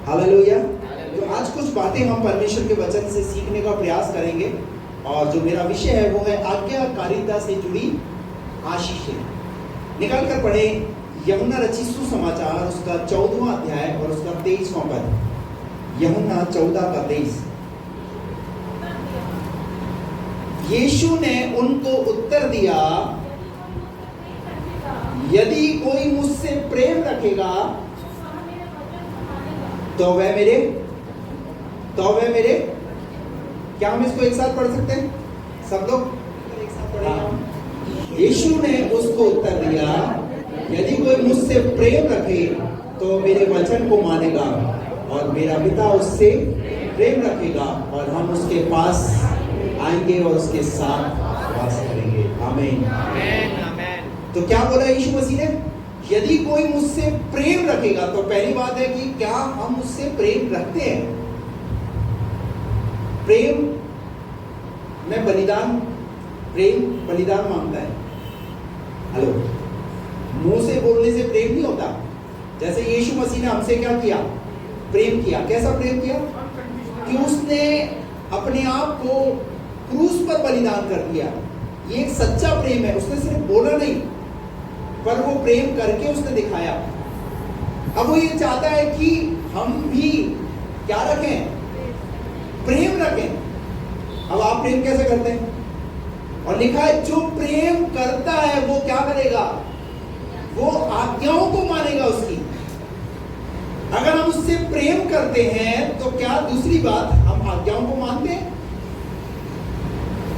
Hallelujah. तो आज कुछ बातें हम परमेश्वर के वचन से सीखने का प्रयास करेंगे और जो मेरा विषय है वो है आज्ञाकारिता से जुड़ी आशीषें। निकाल कर पढ़े यूहन्ना रचित सुसमाचार उसका 14वां अध्याय और उसका 23वां पद। यूहन्ना 14:23। यीशु ने उनको उत्तर दिया, यदि कोई मुझसे प्रेम रखेगा तो वह मेरे क्या हम इसको एक साथ पढ़ सकते हैं सब लोग एक साथ पढ़ेंगे। यीशु ने उसको उत्तर दिया, यदि कोई मुझसे प्रेम रखे तो मेरे वचन को मानेगा और मेरा पिता उससे प्रेम रखेगा और हम उसके पास आएंगे और उसके साथ वास करेंगे। आमीन। तो क्या बोला यीशु मसीह ने? यदि कोई मुझसे प्रेम रखेगा। तो पहली बात है कि क्या हम उससे प्रेम रखते हैं? प्रेम में बलिदान, प्रेम बलिदान मांगता है। हेलो, मुंह से बोलने से प्रेम नहीं होता। जैसे यीशु मसीह ने हमसे क्या किया? प्रेम किया। कैसा प्रेम किया? कि उसने अपने आप को क्रूस पर बलिदान कर दिया। ये एक सच्चा प्रेम है। उसने सिर्फ बोला नहीं, पर वो प्रेम करके उसने दिखाया। अब वो ये चाहता है कि हम भी क्या रखें? प्रेम रखें। अब आप प्रेम कैसे करते हैं? और लिखा है जो प्रेम करता है वो क्या करेगा? वो आज्ञाओं को मानेगा उसकी। अगर हम उससे प्रेम करते हैं तो क्या दूसरी बात, हम आज्ञाओं को मानते हैं?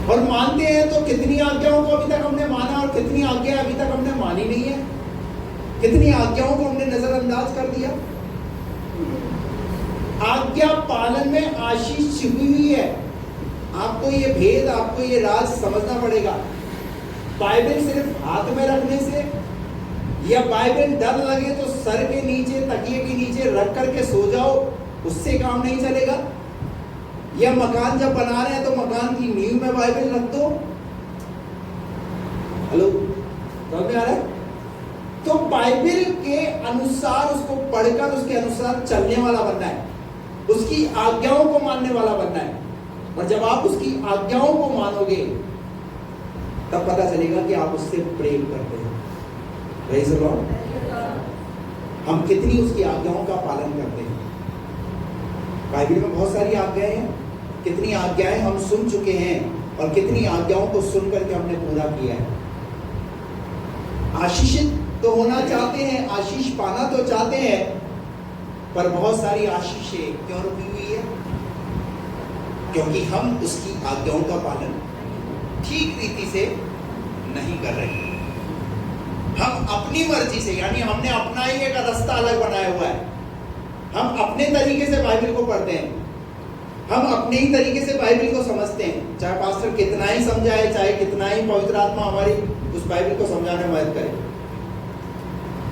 और मानते हैं तो कितनी आज्ञाओं को अभी तक हमने माना और कितनी आज्ञा अभी तक हमने मानी नहीं है? कितनी आज्ञाओं को हमने नजरअंदाज कर दिया? आज्ञा पालन में आशीष छिपी हुई है। आपको ये भेद, आपको ये राज समझना पड़ेगा। बाइबल सिर्फ हाथ में रखने से या बाइबल डर लगे तो सर के नीचे, तकिए के नीचे रख करके सो जाओ, उससे काम नहीं चलेगा। या मकान जब बना रहे हैं तो मकान की नींव में बाइबल रख दो। हेलो, समझ में आ रहा है? तो बाइबल के अनुसार उसको पढ़कर उसके अनुसार चलने वाला बनना है, उसकी आज्ञाओं को मानने वाला बनना है। और जब आप उसकी आज्ञाओं को मानोगे तब पता चलेगा कि आप उससे प्रेम करते हैं। Praise the Lord। हम कितनी उसकी आज्ञाओं का पालन करते हैं। बाइबल में बहुत सारी आज्ञाएं हैं। कितनी आज्ञाएं हम सुन चुके हैं और कितनी आज्ञाओं को सुन करके हमने पूरा किया है। आशीषित तो होना चाहते हैं, आशीष पाना तो चाहते हैं, पर बहुत सारी आशीषें क्यों रुकी हुई है? क्योंकि हम उसकी आज्ञाओं का पालन ठीक रीति से नहीं कर रहे। हम अपनी मर्जी से, यानी हमने अपना ही एक रास्ता अलग बनाया हुआ है। हम अपने तरीके से बाइबल को पढ़ते हैं, हम अपने ही तरीके से बाइबल को समझते हैं। चाहे पास्टर कितना ही समझाए, चाहे कितना ही पवित्र आत्मा हमारी उस बाइबल को समझाने में मदद करे,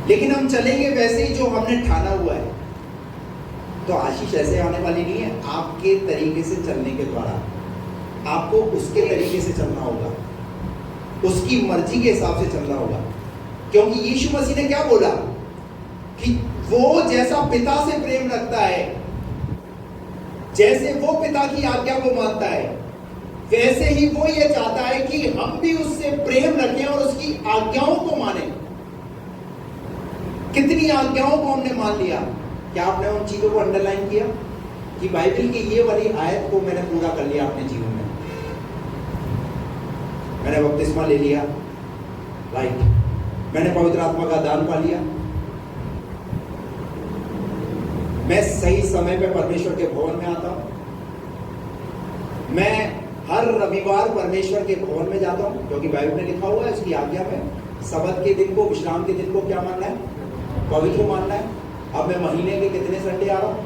लेकिन हम चलेंगे वैसे ही जो हमने ठाना हुआ है। तो आशीष ऐसे आने वाली नहीं है। आपके तरीके से चलने के द्वारा आपको उसके तरीके से चलना होगा, उसकी मर्जी के हिसाब से चलना होगा। क्योंकि यीशु मसीह ने क्या बोला कि वो जैसा पिता से प्रेम रखता है, जैसे वो पिता की आज्ञा को मानता है, वैसे ही वो ये चाहता है कि हम भी उससे प्रेम रखें और उसकी आज्ञाओं को मानें। कितनी आज्ञाओं को हमने मान लिया? क्या आपने उन चीजों को अंडरलाइन किया कि बाइबल की ये वाली आयत को मैंने पूरा कर लिया अपने जीवन में? मैंने बपतिस्मा ले लिया, राइट, मैंने पवित्र आत्मा का दान पा लिया, मैं सही समय पे परमेश्वर के भवन में आता हूं, मैं हर रविवार परमेश्वर के भवन में जाता हूं, क्योंकि बाइबल में लिखा हुआ है उसकी आज्ञा में सबत के दिन को, विश्राम के दिन को क्या मानना है? पवित्र मानना है। अब मैं महीने के कितने संडे आ रहा हूं,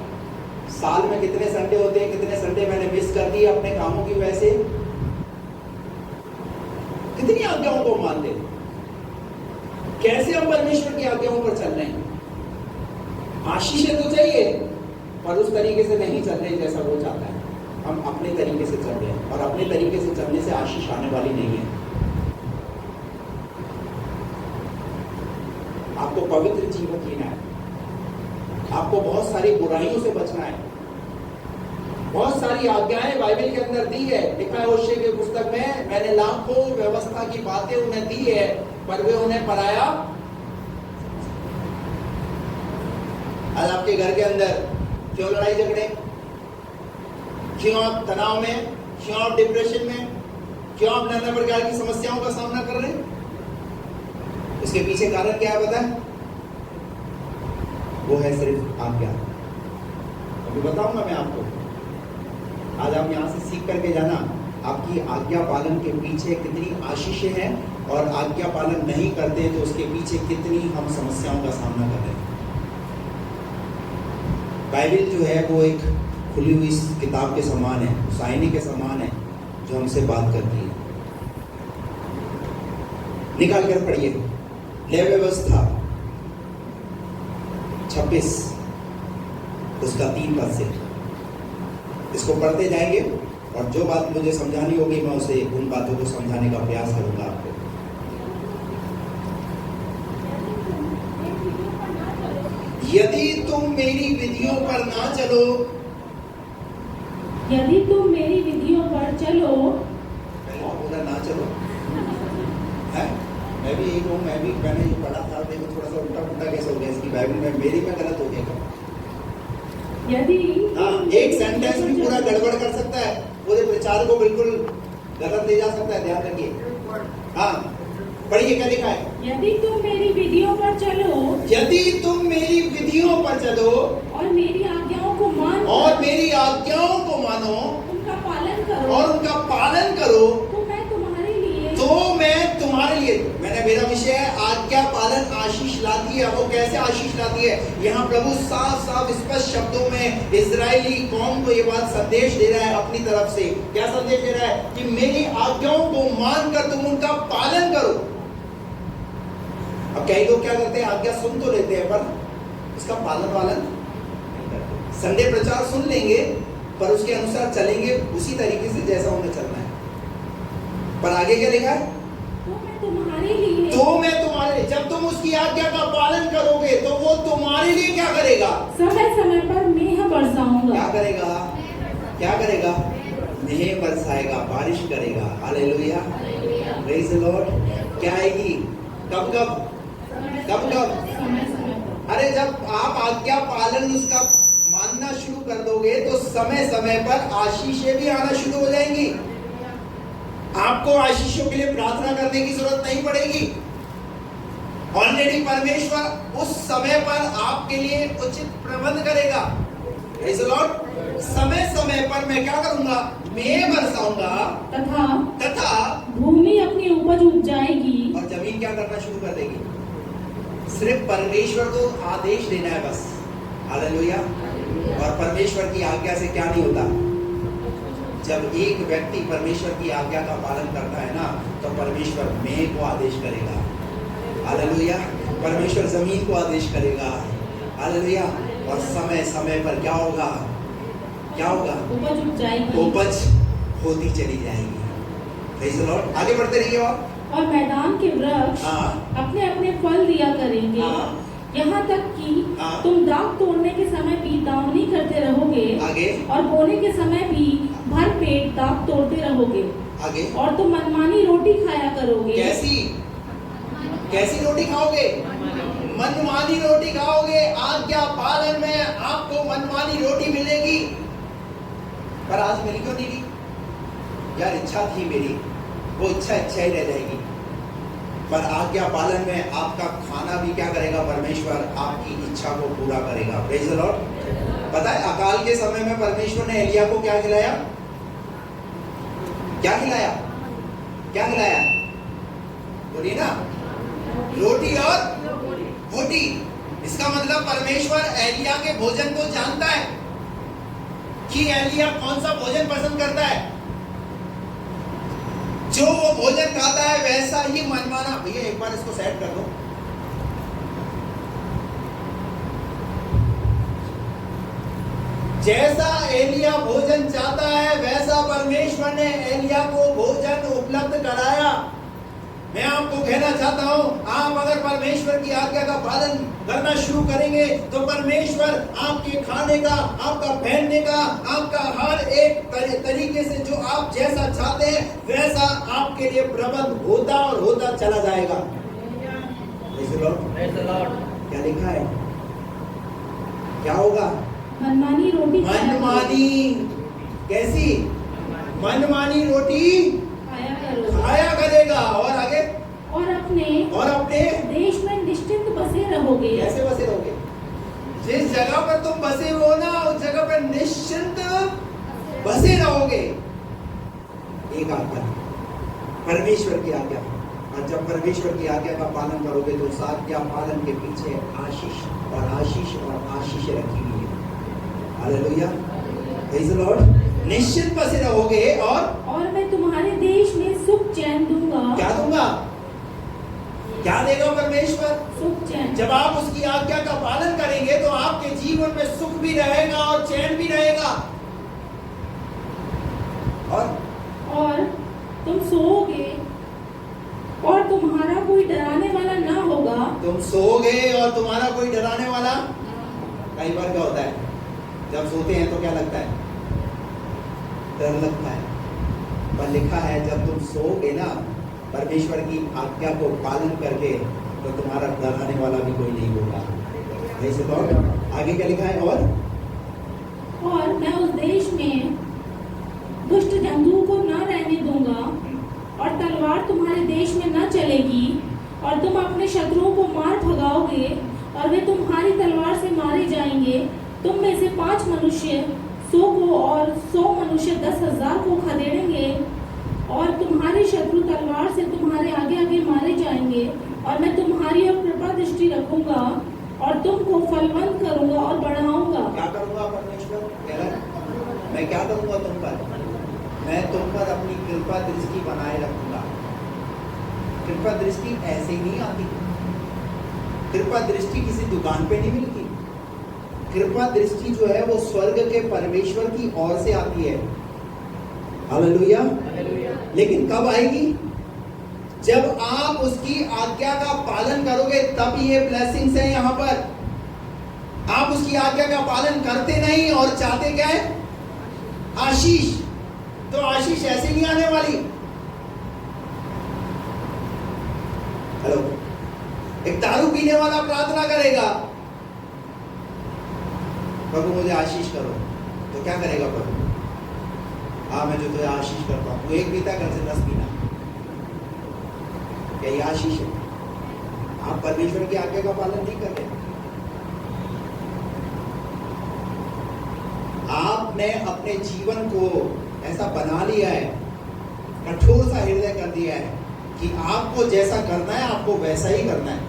साल में कितने संडे होते हैं, कितने संडे मैंने मिस कर दिए अपने कामों की वजह से। कितनी आज्ञाओं को मानते हैं? कैसे हम परमेश्वर की आज्ञाओं पर चल रहे हैं? आशीषें तो चाहिए, पर उस तरीके से नहीं चल रहे जैसा वो चाहता है। हम अपने तरीके से चल रहे हैं, और अपने तरीके से चलने से आशीष आने वाली नहीं है। आपको पवित्र जीवन जीना है, आपको बहुत सारी बुराइयों से बचना है। बहुत सारी आज्ञाएं बाइबल के अंदर दी है। लिखा है होशे की पुस्तक में, मैंने लाखों व्यवस्था की बातें उन्हें दी है, पर वे उन्हें पराया। आज आपके घर के अंदर क्यों लड़ाई झगड़े, क्यों आप तनाव में, क्यों आप डिप्रेशन में, क्यों आप नाना प्रकार की समस्याओं का सामना कर रहे हैं? इसके पीछे कारण क्या है पता है? वो है सिर्फ आज्ञा। अभी बताऊंगा मैं आपको। आज आप यहां से सीख करके जाना, आपकी आज्ञा पालन के पीछे कितनी आशीषें हैं, और आज्ञा पालन नहीं करते तो उसके पीछे कितनी हम समस्याओं का सामना कर रहे हैं। बाइबल जो है वो एक खुली हुई किताब के समान है, उस आईने के समान है जो हमसे बात करती है। निकाल कर पढ़िए, लेवी व्यवस्था 26 उसका 3 पद से। इसको पढ़ते जाएंगे और जो बात मुझे समझानी होगी मैं उसे उन बातों को समझाने का प्रयास करूंगा आपको। यदि तुम मेरी विधियों पर ना चलो, यदि तुम मेरी विधियों पर चलो, बोला ना चलो है। मैं भी यही कहूँ, मैं भी मैंने पढ़ा था, देखो थोड़ा सा उल्टा पुल्टा कैसे हो गया इसकी बाइबल में, मेरी में गलत हो गया। यदि एक सेंटेंस भी पूरा गड़बड़ कर सकता है, पूरे प्रचार को बिल्कुल गलत ले जा सकता है, ध्यान रखिए। हाँ पढ़िए क्या लिखा है। यदि तुम मेरी विधियों पर चलो, यदि तुम मेरी विधियों पर चलो और मेरी आज्ञाओं को मानो, और मेरी आज्ञाओं को मानो, उनका पालन करो, और उनका पालन करो, तो मैं तुम्हारे लिए, मैंने मेरा विषय है आज्ञा पालन आशीष लाती है। वो कैसे आशीष लाती है? यहाँ प्रभु साफ साफ स्पष्ट शब्दों में इजरायली कौम को ये बात संदेश दे रहा है अपनी तरफ से। क्या संदेश दे रहा है? कि मेरी आज्ञाओं को मानकर तुम उनका पालन करो। अब कई लोग क्या करते हैं, आज्ञा सुन तो लेते हैं पर उसका पालन वालन नहीं करते। संडे प्रचार सुन लेंगे पर उसके अनुसार चलेंगे उसी तरीके से जैसा उन्हें चलना है। पर आगे क्या लिखा है? तो मैं तुम्हारे, जब तुम उसकी आज्ञा का पालन करोगे तो वो तुम्हारे लिए क्या करेगा? समय समय पर मेह बरसाऊंगा। क्या करेगा? क्या करेगा? मेह बरसाएगा, बारिश करेगा। Hallelujah, praise the Lord. क्या आएगी? कब कब? कब कब? समय समय पर। अरे जब आप आज्ञा पालन उसका मानना शुरू कर दोगे तो समय समय पर आशीषें भी आना शुरू हो जाएंगी। आपको आशीषों के लिए प्रार्थना करने की जरूरत नहीं पड़ेगी। ऑलरेडी परमेश्वर उस समय पर आपके लिए उचित प्रबंध करेगा। Praise the Lord. समय समय पर मैं क्या करूंगा? मैं बरसाऊंगा तथा भूमि अपनी उपज उपजाएगी, और जमीन क्या करना शुरू कर देगी? सिर्फ परमेश्वर को आदेश देना है बस। हालेलुया। और परमेश्वर की आज्ञा से क्या नहीं होता? जब एक व्यक्ति परमेश्वर की आज्ञा का पालन करता है ना, तो परमेश्वर मैं को आदेश करेगा। हालेलुया। परमेश्वर जमीन को आदेश करेगा। हालेलुया। और समय समय पर क्या होगा? क्या होगा? उपज उपजाएगी, उपज होती चली जाएगी। Praise the Lord. आगे बढ़ते रहिए। और मैदान के वृक्ष अपने अपने फल दिया करेंगे, यहाँ तक कि तुम दाख तोड़ने के समय भी दावनी करते रहोगे, आगे, और बोने के समय भी भर पेट दाख तोड़ते रहोगे, आगे, और तुम मनमानी रोटी खाया करोगे। कैसी रोटी खाओगे? मनमानी रोटी खाओगे। आज्ञा पालन में आपको मनमानी रोटी मिलेगी। पर आज मिली क्यों नहीं? यार इच्छा थी मेरी, वो इच्छा ही रह जाएगी। पर आज्ञा पालन में आपका खाना भी क्या करेगा? परमेश्वर आपकी इच्छा को पूरा करेगा। Praise the Lord. पता है अकाल के समय में परमेश्वर ने एलिया को क्या खिलाया? क्या खिलाया? क्या खिलाया? बोलिए ना, रोटी और रोटी। इसका मतलब परमेश्वर एलिया के भोजन को जानता है कि एलिया कौन सा भोजन पसंद करता है। जो वो भोजन खाता है वैसा ही मनमाना। भैया एक बार इसको सेट कर दो। जैसा एलिया भोजन चाहता है वैसा परमेश्वर ने एलिया को भोजन उपलब्ध कराया। मैं आपको कहना चाहता हूं, आप अगर परमेश्वर की आज्ञा का पालन करना शुरू करेंगे तो परमेश्वर आपके खाने का, आपका पहनने का, आपका हर एक तरीके से जो आप जैसा चाहते हैं वैसा आपके लिए प्रबंध होता और होता चला जाएगा। Praise the Lord. Praise the Lord. क्या लिखा है? क्या होगा? मनमानी रोटी मनमानी। कैसी? मनमानी रोटी खाया करो खाया करेगा। और आगे? और अपने देश में निश्चिंत बसे रहोगे। कैसे बसे रहोगे? जिस जगह पर तुम बसे हो ना, उस जगह पर निश्चिंत बसे रहोगे। एक आज्ञा, परमेश्वर की आज्ञा। और जब परमेश्वर की आज्ञा का पालन करोगे तो उस आज्ञा पालन के पीछे आशीष और आशीष और आशीष रखी हुई है। Hallelujah, praise the Lord. निश्चित बसे रहोगे और मैं तुम्हारे देश में सुख चैन दूंगा। क्या दूंगा? क्या देगा परमेश्वर? सुख चैन। जब आप उसकी आज्ञा का पालन करेंगे तो आपके जीवन में सुख भी रहेगा और चैन भी रहेगा। और तुम सोओगे और तुम्हारा कोई डराने वाला ना होगा। तुम सोओगे और तुम्हारा कोई डराने वाला। कई बार क्या होता है, जब सोते हैं तो क्या लगता है? डर लगता है। पर लिखा है जब तुम सोओगे ना परमेश्वर की आज्ञा को पालन करके तो तुम्हारा डराने वाला भी कोई नहीं होगा। ऐसे तो आगे क्या लिखा है? और मैं उस देश में दुष्ट जंतुओं को न रहने दूंगा और तलवार तुम्हारे देश में न चलेगी और तुम अपने शत्रुओं को मार भगाओगे और वे तुम्हारी तलवार से मारे जाएंगे। तुम में से 5 मनुष्य 100 को और 100 मनुष्य 10,000 को खदेड़ेंगे और तुम्हारे शत्रु तलवार से तुम्हारे आगे आगे मारे जाएंगे। और मैं तुम्हारी ओर कृपा दृष्टि रखूंगा और तुमको फलवंत करूंगा और बढ़ाऊंगा। क्या करूंगा परमेश्वर? मैं क्या करूंगा तुम पर? मैं तुम पर अपनी कृपा दृष्टि बनाए रखूंगा। कृपा दृष्टि ऐसे ही नहीं आती। कृपा दृष्टि किसी दुकान पे नहीं मिलती। कृपा दृष्टि जो है वो स्वर्ग के परमेश्वर की ओर से आती है। हालेलुया। लेकिन कब आएगी? जब आप उसकी आज्ञा का पालन करोगे तब ये ब्लेसिंग्स है। यहां पर आप उसकी आज्ञा का पालन करते नहीं और चाहते क्या है? आशीष। तो आशीष ऐसे नहीं आने वाली। हेलो, एक दारू पीने वाला प्रार्थना करेगा, प्रभु मुझे आशीष करो, तो क्या करेगा प्रभु? हाँ, मैं जो तुझे आशीष करता हूं। वो एक पीता घर से 10 पीना, क्या ये आशीष है? आप परमेश्वर की आज्ञा का पालन नहीं कर रहे। आपने अपने जीवन को ऐसा बना लिया है, कठोर सा हृदय कर दिया है कि आपको जैसा करना है आपको वैसा ही करना है।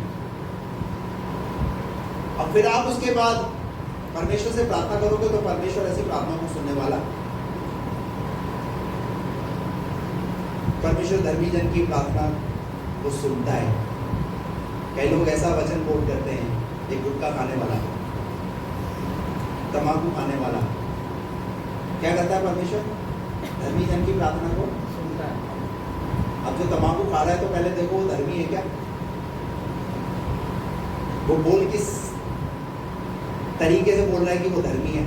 और फिर आप उसके बाद परमेश्वर से प्रार्थना करोगे तो परमेश्वर ऐसी प्रार्थना को सुनने वाला। परमेश्वर धर्मी जन की प्रार्थना को सुनता है। कई लोग ऐसा वचन कोट करते हैं, एक गुटखा खाने वाला, तंबाकू खाने वाला क्या करता है? परमेश्वर धर्मी जन की प्रार्थना को सुनता है। अब जो तंबाकू खा रहा है तो पहले देखो वो धर्मी है क्या? वो बोल किस तरीके से बोल रहा है कि वो धर्मी है?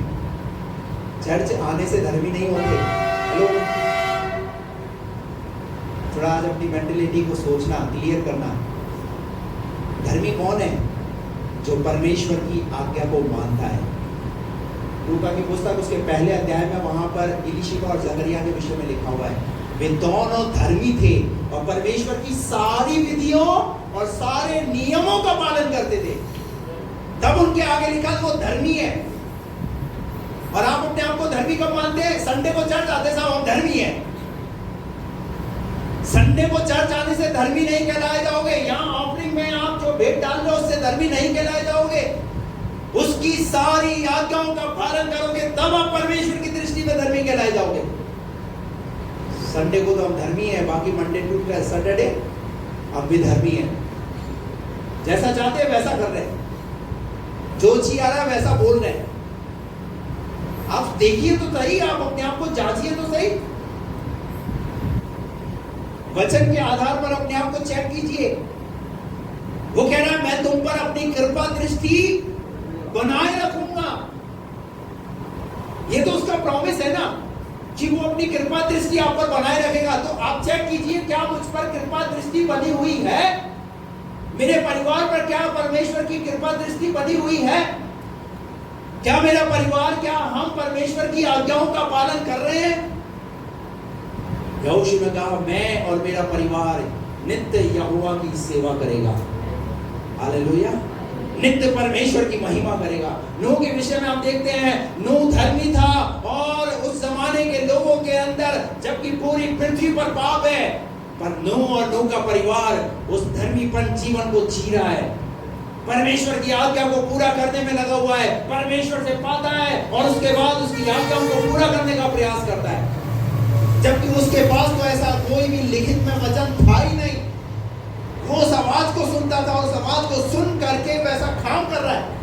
चर्च आने से धर्मी नहीं होते। हेलो, थोड़ा आज अपनी मेंटलिटी को सोचना, क्लियर करना। धर्मी कौन है? जो परमेश्वर की आज्ञा को मानता है। लूका की पुस्तक उसके पहले अध्याय में वहां पर इलीशिबा और जकरिया के विषय में लिखा हुआ है। वे दोनों धर्मी थे और परमेश्वर की सारी विधियों और सारे नियमों का पालन करते थे। तब उनके आगे लिखा वो धर्मी है। और आप अपने आप को धर्मी कब मानते हैं? संडे को चर्च आते साहब हम धर्मी है। संडे को चर्च आने से धर्मी नहीं कहलाए जाओगे। यहाँ ऑफरिंग में आप जो भेंट डाल रहे हो उससे धर्मी नहीं कहलाए जाओगे। उसकी सारी आज्ञाओं का पालन करोगे तब आप परमेश्वर की दृष्टि में धर्मी कहलाए जाओगे। संडे को तो हम धर्मी है, बाकी मंडे टू सैटरडे अब भी धर्मी है। जैसा चाहते हैं वैसा कर रहे हैं, जो जी आ रहा है वैसा बोल रहे हैं। आप देखिए तो सही, आप अपने आप को जांचिए तो सही। वचन के आधार पर अपने आप को चेक कीजिए। वो कह रहा है मैं तुम पर अपनी कृपा दृष्टि बनाए रखूंगा। ये तो उसका प्रॉमिस है ना कि वो अपनी कृपा दृष्टि आप पर बनाए रखेगा। तो आप चेक कीजिए क्या मुझ पर कृपा दृष्टि बनी हुई है, मेरे परिवार पर क्या परमेश्वर की कृपा दृष्टि बनी हुई है, क्या मेरा परिवार, क्या हम परमेश्वर की आज्ञाओं का पालन कर रहे हैं। यहोशू ने कहा मैं और मेरा परिवार नित्य यहोवा की सेवा करेगा। हालेलुया, नित्य परमेश्वर की महिमा करेगा। नूह के विषय में आप देखते हैं, नूह धर्मी था और उस जमाने के लोगों के अंदर, जबकि पूरी पृथ्वी पर पाप है, पर नूह और नूह का परिवार उस धर्मीपन जीवन को जी रहा है, परमेश्वर की आज्ञा को पूरा करने में लगा हुआ है, परमेश्वर से पाता है और उसके बाद उसकी आज्ञाओं को पूरा करने का प्रयास करता है। जबकि उसके पास तो ऐसा कोई भी लिखित में वचन था ही नहीं। वो उस आवाज को सुनता था और उस आवाज को सुन करके वैसा काम कर रहा है।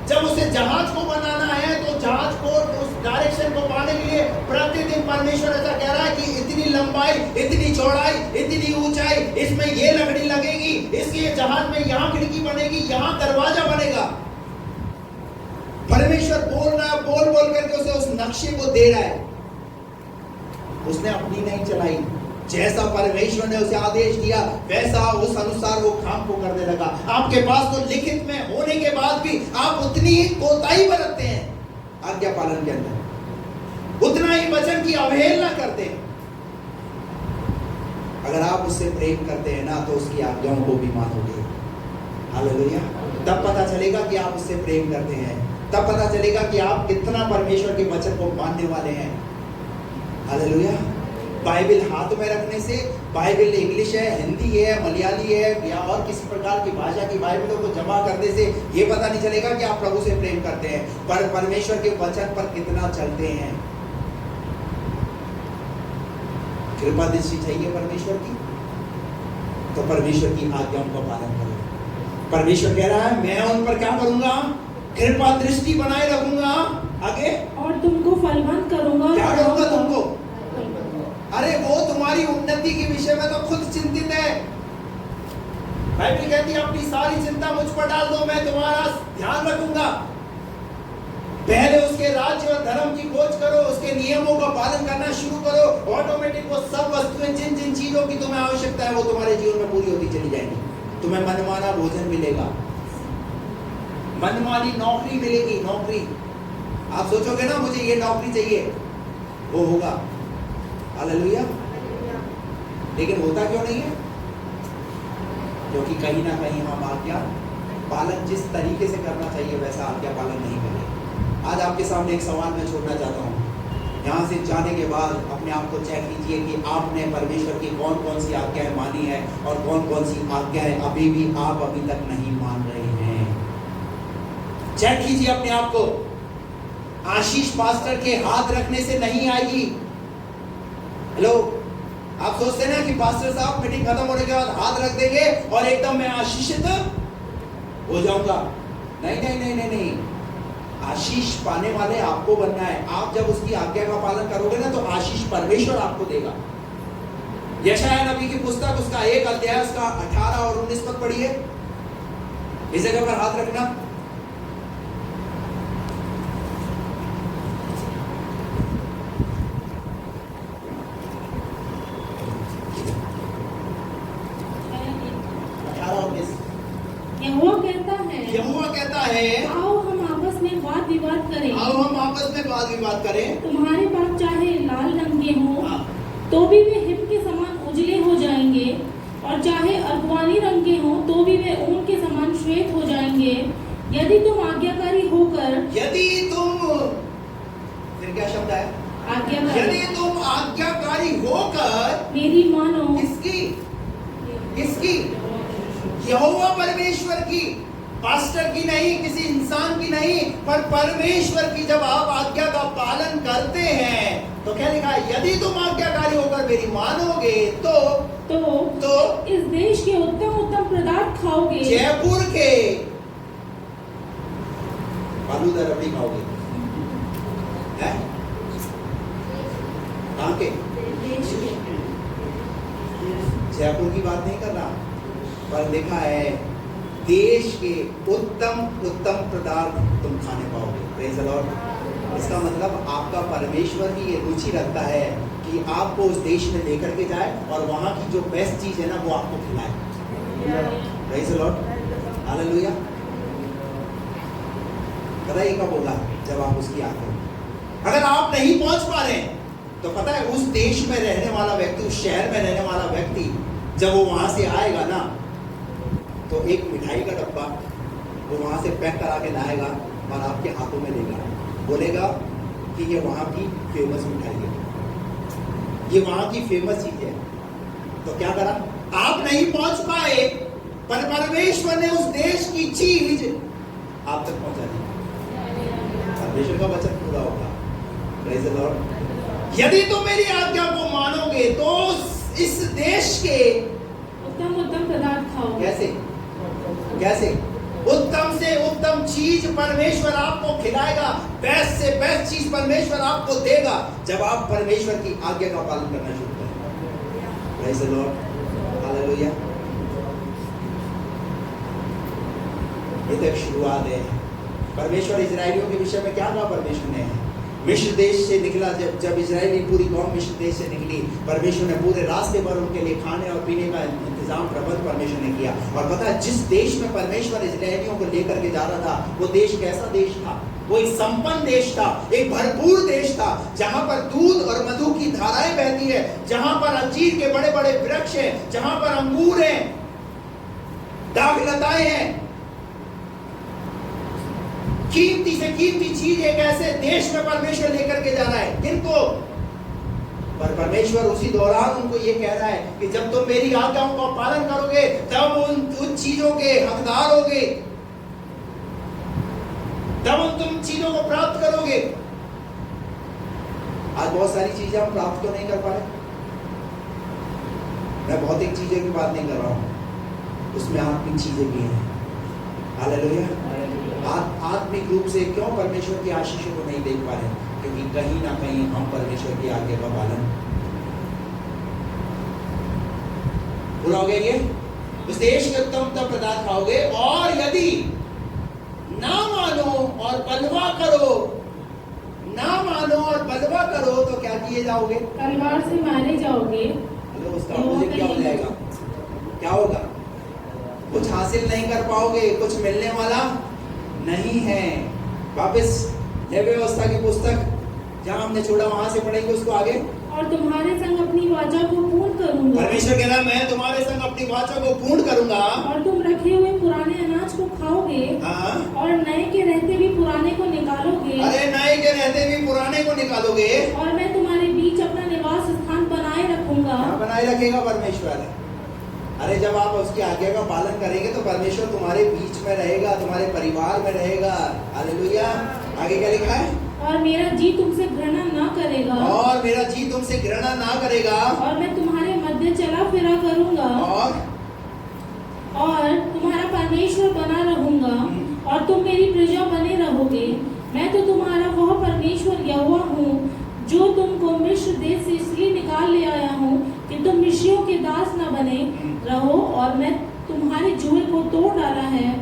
जब उसे जहाज को बनाना है तो जहाज को उस डायरेक्शन को पाने के लिए प्रतिदिन परमेश्वर ऐसा कह रहा है कि इतनी लंबाई, इतनी चौड़ाई, इतनी ऊंचाई, इसमें ये लकड़ी लगेगी, इसके जहाज में यहाँ खिड़की बनेगी, यहाँ दरवाजा बनेगा। परमेश्वर बोल रहा है, बोल बोल करके उसे उस नक्शे को दे रहा है। उसने अपनी नहीं चलाई, जैसा परमेश्वर ने उसे आदेश दिया वैसा उस अनुसार वो काम को करने लगा। आपके पास तो लिखित में होने के बाद भी आप उतनी ही कोताही बरतते हैं आज्ञा पालन के अंदर, उतना ही वचन की अवहेलना करते हैं। अगर आप उससे प्रेम करते हैं ना तो उसकी आज्ञाओं को भी मानोगे। हालेलुया, तब पता चलेगा कि आप उससे प्रेम करते हैं, तब पता चलेगा कि आप कितना परमेश्वर के वचन को मानने वाले हैं। हालेलुया, बाइबल हाथ में रखने से, बाइबल इंग्लिश है, हिंदी है, मलयाली है या और किसी प्रकार की भाषा की बाइबलों को जमा करने से ये पता नहीं चलेगा कि आप प्रभु से प्रेम करते हैं, पर परमेश्वर के वचन पर कितना चलते हैं। कृपा दृष्टि चाहिए परमेश्वर की, तो परमेश्वर की आज्ञाओं का पालन करो। परमेश्वर कह रहा है मैं उन पर क्या करूंगा, कृपा दृष्टि बनाए रखूंगा। आगे, और तुमको फलवंत करूंगा। क्या करूंगा तुमको? अरे वो तुम्हारी उन्नति के विषय में तो खुद चिंतित है। बाइबल कहती है अपनी सारी चिंता मुझ पर डाल दो, मैं तुम्हारा ध्यान रखूंगा। पहले उसके राज्य और धर्म की खोज करो, उसके नियमों का पालन करना शुरू करो, ऑटोमेटिक वो सब वस्तुएं जिन जिन चीजों की तुम्हें आवश्यकता है वो तुम्हारे जीवन में पूरी होती चली जाएगी। तुम्हें मनमाना भोजन मिलेगा, मनमानी नौकरी मिलेगी। नौकरी आप सोचोगे ना मुझे ये नौकरी चाहिए, वो होगा। हालेलुया, लेकिन होता क्यों नहीं है? क्योंकि कहीं ना कहीं हम आज्ञा पालन जिस तरीके से करना चाहिए वैसा आज्ञा पालन नहीं करें। आज आपके सामने एक सवाल मैं छोड़ना चाहता हूँ। यहाँ से जाने के बाद अपने आप को चेक कीजिए कि आपने परमेश्वर की कौन कौन सी आज्ञाएं मानी है और कौन कौन सी आज्ञाएं अभी भी आप अभी तक नहीं मान रहे हैं। चेक कीजिए अपने आप को। आशीष पास्टर के हाथ रखने से नहीं आएगी। हेलो, आप सोचते हैं ना कि पास्टर साहब मीटिंग खत्म होने के बाद हाथ रख देंगे और एकदम मैं आशीषित हो जाऊंगा। नहीं नहीं नहीं नहीं नहीं, आशीष पाने वाले आपको बनना है। आप जब उसकी आज्ञा का पालन करोगे ना तो आशीष परमेश्वर आपको देगा। यशायाह नबी की पुस्तक उसका 1 अध्याय उसका 18 और 19 पद पढ़िए। इस जगह पर हाथ रखना। यहोवा कहता है आओ हम आपस में वाद विवाद करें। आओ हम आपस में वाद विवाद करें। तुम्हारे पाप चाहे लाल रंग के हों तो भी वे हिम के समान उजले हो जाएंगे, और चाहे अरगवानी रंग के हों तो भी वे ऊन के समान श्वेत हो जाएंगे। यदि तुम आज्ञाकारी होकर, यदि तुम, फिर क्या शब्द है? आज्ञाकारी, यदि तुम आज्ञाकारी होकर मेरी मानो। किसकी? किसकी? यहोवा परमेश्वर की, पास्टर की नहीं, किसी इंसान की नहीं, पर परमेश्वर की। जब आप आज्ञा का पालन करते हैं तो क्या लिखा है? यदि तुम आज्ञाकारी होकर मेरी मानोगे तो इस देश के उत्तम उत्तम पदार्थ खाओगे। जयपुर के फालूदा रबड़ी खाओगे। कहाँ के? जयपुर की बात नहीं कर रहा, पर लिखा है देश के उत्तम उत्तम पदार्थ तुम खाने पाओगे। Praise the Lord. इसका मतलब आपका परमेश्वर भी ये रुचि रखता है कि आपको उस देश में लेकर के जाए और वहां की जो बेस्ट चीज है ना वो आपको खिलाए। Praise the Lord, hallelujah. पता है कब होगा? जब आप उसकी आते हो। अगर आप नहीं पहुंच पा रहे हैं तो पता है उस देश में रहने वाला व्यक्ति, उस शहर में रहने वाला व्यक्ति जब वो वहां से आएगा ना तो एक मिठाई का डब्बा वो वहां से पैक करा के लाएगा और आपके हाथों में देगा, बोलेगा कि ये वहां की फेमस मिठाई है, ये वहां की फेमस चीज है। तो क्या करा? आप नहीं पहुंच पाए पर परमेश्वर ने उस देश की चीज आप तक पहुंचा दी। परमेश्वर का वचन पूरा होगा। Praise the Lord. यदि तुम मेरी आज्ञा को मानोगे तो इस देश के उत्तम उत्तम पदार्थ खाओगे। कैसे कैसे उत्तम से उत्तम चीज परमेश्वर आपको खिलाएगा, बेस्ट से बेस्ट चीज परमेश्वर आपको देगा जब आप परमेश्वर की आज्ञा का पालन करना शुरू करें। Praise the Lord, hallelujah. ये तो एक शुरुआत है। परमेश्वर इजराइलियों के विषय में क्या कहा परमेश्वर ने? मिस्र देश से निकला, जब इजरायली पूरी कौम मिस्र देश से निकली, परमेश्वर ने पूरे रास्ते पर उनके लिए खाने और पीने का इंतजाम प्रबंध परमेश्वर ने किया। और पता है जिस देश में परमेश्वर इजरायलियों को लेकर के जा रहा था वो देश कैसा देश था? वो एक संपन्न देश था, एक भरपूर देश था, जहां पर दूध और मधु की धाराएं बहती है, जहां पर अंजीर के बड़े बड़े वृक्ष हैं, जहां पर अंगूर हैं, दाखलताएं हैं। कीमती से कीमती चीज एक ऐसे देश में परमेश्वर लेकर के जा रहा है। किनको? पर परमेश्वर उसी दौरान उनको ये कह रहा है कि जब तुम मेरी आज्ञाओं का पालन करोगे तब उन चीजों के हकदार होगे, तब तुम चीजों को प्राप्त करोगे। आज बहुत सारी चीजें हम प्राप्त तो नहीं कर पा रहे। मैं भौतिक चीजें की बात नहीं कर रहा हूं, उसमें आत्मिक चीजें भी हैं। हालेलुया। आत्मिक रूप से क्यों परमेश्वर की आशीषों को नहीं देख पा रहे? क्योंकि कहीं ना कहीं हम परमेश्वर की आज्ञा का पालन पूरा हो गया। ये उस देश के उत्तम उत्तम पदार्थ खाओगे और यदि ना मानो और बलवा करो, ना मानो और बलवा करो तो क्या किए जाओगे? तलवार से मारे जाओगे। उसका अपोजिट क्या हो जाएगा? क्या होगा? कुछ हासिल नहीं कर पाओगे, कुछ मिलने वाला नहीं है। वापस व्यवस्था की पुस्तक जहां हमने छोड़ा वहां से पढ़ेंगे उसको आगे। और तुम्हारे संग अपनी वाचा को पूर्ण करूंगा। परमेश्वर कह रहा है मैं तुम्हारे संग अपनी वाचा को पूर्ण करूंगा। और तुम रखे हुए पुराने अनाज को खाओगे। हाँ। और नए के रहते भी पुराने को निकालोगे। अरे नए के रहते भी पुराने को निकालोगे। और मैं तुम्हारे बीच अपना निवास स्थान बनाए रखूंगा। क्या बनाए रखेगा परमेश्वर? अरे जब आप उसकी आज्ञा का पालन करेंगे तो परमेश्वर तुम्हारे बीच में रहेगा, तुम्हारे परिवार में रहेगा। हालेलुया। आगे क्या लिखा है? और मेरा जी तुमसे घृणा ना करेगा। और मेरा जी तुमसे घृणा ना करेगा। और मैं तुम्हारे मध्य चला फिरा करूंगा। और तुम्हारा परमेश्वर बना रहूंगा और तुम मेरी प्रजा बने रहोगे। मैं तो तुम्हारा वह परमेश्वर यहोवा हूँ जो तुमको मिस्र देश से इसलिए निकाल ले आया हूँ कि तुम मिस्रियों के दास न बने रहो। और मैं तुम्हारे जुए को तोड़ डाला है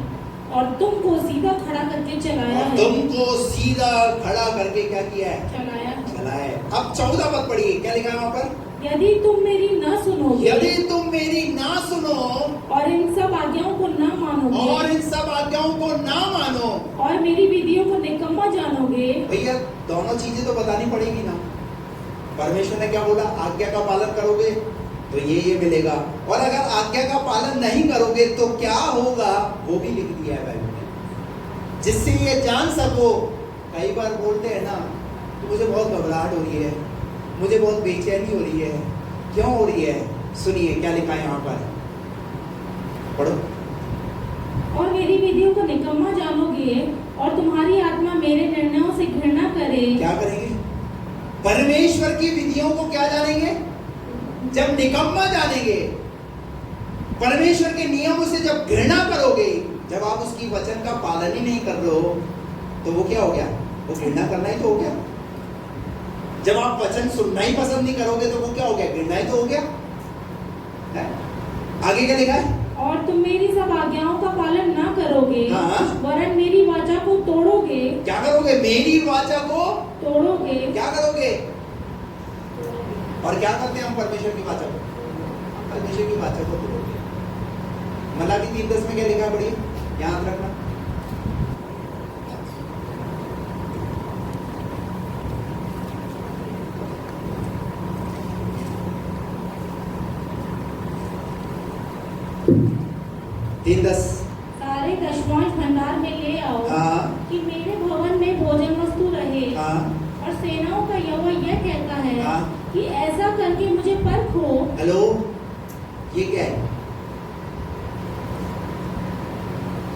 और तुमको सीधा खड़ा करके चलाया है। तुमको सीधा खड़ा करके क्या किया है? चलाया है। अब 14 पद पढ़िए, क्या लिखा है वहां पर? यदि तुम मेरी न सुनोगे, यदि तुम मेरी ना सुनो और इन सब आज्ञाओं को न मानोगे, और इन सब आज्ञाओं को ना मानो और मेरी विधियों को निकम्मा जानोगे। भैया दोनों चीजें तो बतानी पड़ेगी ना। परमेश्वर ने क्या बोला? आज्ञा का पालन करोगे तो ये मिलेगा, और अगर आज्ञा का पालन नहीं करोगे तो क्या होगा वो भी लिख दिया है बाइबल में, जिससे ये जान सको। कई बार बोलते हैं ना तो मुझे बहुत घबराहट हो रही है, मुझे बहुत बेचैनी हो रही है। क्यों हो रही है? सुनिए क्या लिखा है यहाँ पर, पढ़ो। और मेरी विधियों को निकम्मा जानोगे और तुम्हारी आत्मा मेरे निर्णयों से घृणा करे। क्या करेंगे? परमेश्वर की विधियों को क्या जानेंगे? जब निकम्मा जानेंगे, परमेश्वर के नियमों से जब घृणा करोगे, जब आप उसकी वचन का पालन ही नहीं कर रहे हो तो वो क्या हो गया? वो घृणा करना ही तो हो गया। जब आप वचन सुनना ही पसंद नहीं करोगे तो वो क्या हो गया? घृणा ही तो हो गया है? आगे क्या लिखा है? और तुम मेरी सब आज्ञाओं का पालन ना करोगे, हाँ। वरन मेरी वाचा को तोड़ोगे। क्या करोगे? मेरी वाचा को तोड़ोगे। क्या करोगे? और क्या करते हैं हम परमेश्वर की वाचा को? परमेश्वर की वाचा को तोड़ोगे। मलाकी 3:10 में क्या लिखा है? बढ़िया याद रखना। तीन 10 सारे दशमांश भंडार में ले आओ, हाँ। कि मेरे भवन में भोजन वस्तु रहे। हाँ। और सेनाओं का यहोवा यह कहता है हाँ। कि ऐसा करके मुझे परखो। हेलो, ये क्या है?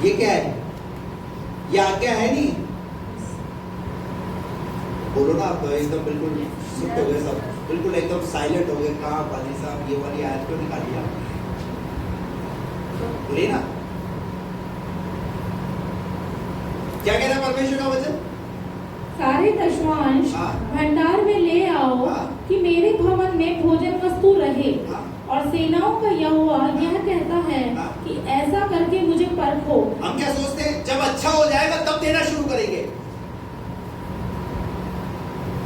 ये क्या है? ये आज्ञा है नहीं? बोलो ना आप, एकदम बिल्कुल चुप हो गए सब, बिल्कुल एकदम साइलेंट हो गए। कहाँ पाजी साहब ये वाली आयत क्यों निकाली आपने? बोलिए ना, क्या कह रहा है परमेश्वर का वचन? सारे दशमांश हाँ। भंडार में ले आओ, हाँ। कि मेरे भवन में भोजन वस्तु रहे। हाँ। और सेनाओं का यहोवा यह कहता है हाँ। कि ऐसा करके मुझे परखो। हम क्या सोचते हैं? जब अच्छा हो जाएगा तब देना शुरू करेंगे।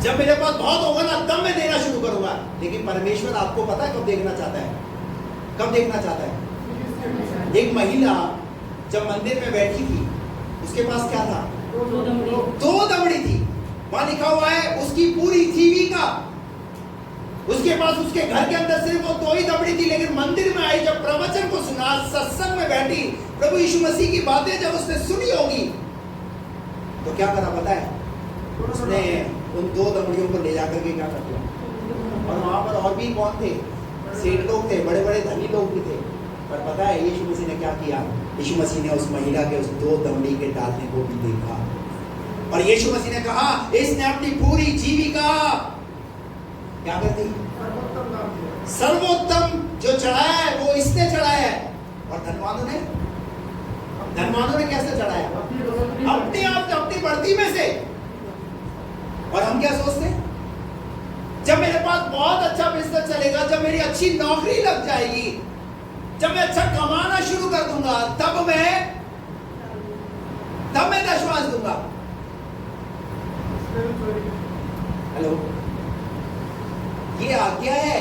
जब मेरे पास बहुत होगा ना तब मैं देना शुरू करूंगा। लेकिन परमेश्वर आपको पता है कब देखना चाहता है? कब देखना चाहता है? एक महिला जब मंदिर में बैठी थी, उसके पास क्या था? 2 दमड़ी। 2 दमड़ी थी। वहां लिखा हुआ है उसकी पूरी जीविका। उसके पास उसके घर के अंदर सिर्फ वो 2 ही दमड़ी थी। लेकिन मंदिर में आई, जब प्रवचन को सुना, सत्संग में बैठी, प्रभु यीशु मसीह की बातें जब उसने सुनी होगी, तो क्या करा पता है? उसने उन 2 दमड़ियों को ले जाकर के क्या कर दिया? और वहां पर और भी कौन थे? सेठ लोग थे, बड़े बड़े धनी लोग भी थे। पर पता है यीशु मसीह ने क्या किया? यीशु मसीह ने उस महिला के उस 2 दमड़ी के डालने को भी देखा। और यीशु मसीह ने कहा, इसने अपनी पूरी जीविका क्या कर दी? सर्वोत्तम जो चढ़ाया है वो इसने चढ़ाया है। और धनवानों ने कैसे चढ़ाया? अपने आप, अपनी बढ़ती में से। और हम क्या सोचते हैं? जब मेरे पास बहुत अच्छा बिजनेस चलेगा, जब मेरी अच्छी नौकरी लग जाएगी, जब मैं अच्छा कमाना शुरू कर दूंगा, तब मैं दशमांश दूंगा। हेलो, ये आज्ञा है,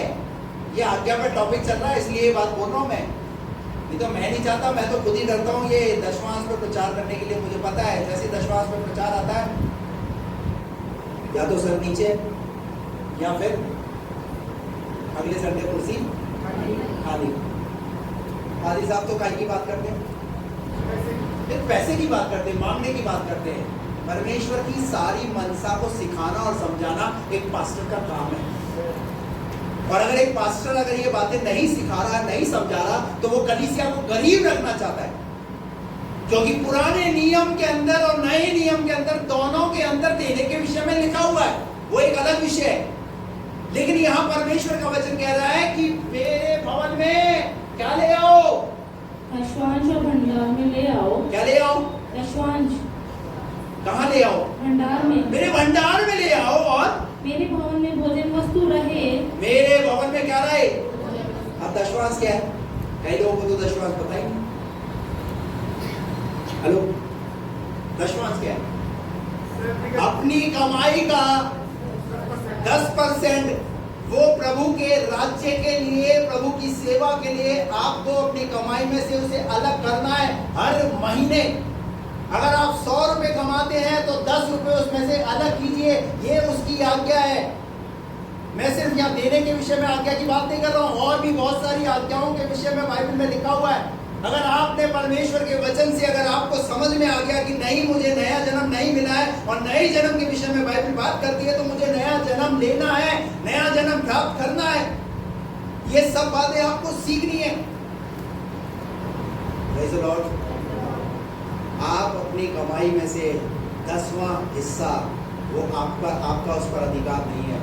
ये आज्ञा पे टॉपिक चल रहा है, इसलिए ये बात बोल रहा हूं मैं। नहीं तो मैं नहीं चाहता, मैं तो खुद ही डरता हूं ये दशमांश पे प्रचार करने के लिए। मुझे पता है जैसे दशमांश पे प्रचार आता है, या तो सर नीचे, या फिर अगले संडे कुर्सी खाली। खाली साहब तो काय की बात करते हैं? फिर पैसे की बात करते हैं, मांगने की बात करते हैं। परमेश्वर की सारी मनसा को सिखाना और समझाना एक पास्टर का काम है। और अगर एक पास्टर अगर ये बातें नहीं सिखा रहा, नहीं समझा रहा, तो वो कलीसिया को गरीब रखना चाहता है। क्योंकि पुराने नियम के अंदर और नए नियम के अंदर, दोनों के अंदर देने के विषय में लिखा हुआ है, वो एक अलग विषय है। लेकिन यहां परमेश्वर का वचन कह रहा है कि मेरे भवन में क्या ले आओ? दशमांश और भंडार में ले आओ। क्या ले आओ? दशमांश कहां ले आओ? भंडार में। मेरे भंडार में ले आओ। और मेरे भवन में भोजन वस्तु रहे। मेरे भवन में क्या रहे? अब दशमांश क्या है? कई लोगों को तो दशमांश पता ही नहीं। हेलो, दशमांश क्या है? अपनी कमाई का 10% वो प्रभु के राज्य के लिए, प्रभु की सेवा के लिए आपको अपनी कमाई में से उसे अलग करना है हर महीने। अगर आप 100 रुपए कमाते हैं तो 10 रुपए उसमें से अलग कीजिए। ये उसकी आज्ञा है। मैं सिर्फ यहाँ देने के विषय में आज्ञा की बात नहीं कर रहा हूँ, और भी बहुत सारी आज्ञाओं के विषय में बाइबल में लिखा हुआ है। अगर आपने परमेश्वर के वचन से अगर आपको समझ में आ गया कि नहीं, मुझे नया जन्म नहीं मिला है, और नए जन्म के विषय में बाइबल बात करती है, तो मुझे नया जन्म लेना है, नया जन्म प्राप्त करना है, ये सब बातें आपको सीखनी है। Praise the Lord। आप अपनी कमाई में से 10वां हिस्सा, वो आपका उस पर अधिकार नहीं है,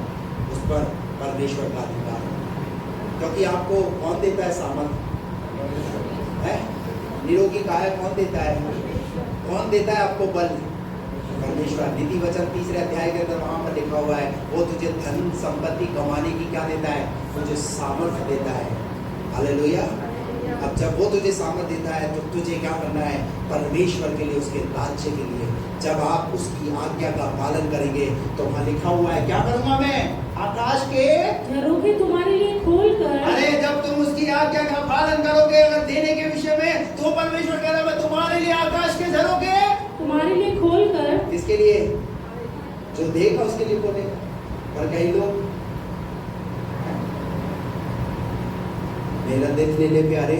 उस पर परमेश्वर का अधिकार है। क्योंकि आपको कौन देता है सामर्थ? है निरोगी काया कौन देता है? कौन देता है आपको बल? परमेश्वर। नीति वचन 3 अध्याय के अंदर वहां पर लिखा हुआ है, वो तुझे धन संपत्ति कमाने की क्या देता है? तुझे सामर्थ्य देता है। हालेलुया। अब जब वो तुझे सामर्थ देता है तो तुझे क्या करना है? परमेश्वर के लिए, उसके राज्य के लिए। जब आप उसकी आज्ञा का पालन करेंगे तो वहां लिखा हुआ है, क्या करूंगा मैं? आकाश के झरोखे तुम्हारे लिए खोलकर। अरे जब तुम उसकी आज्ञा का पालन करोगे, अगर देने के विषय में, तो परमेश्वर कह रहा है मैं तुम्हारे लिए आकाश के झरोखे तुम्हारे लिए खोलकर। किसके लिए? जो देगा उसके लिए खोलेगा। पर कई लोग मेरा दिल ले ले प्यारे,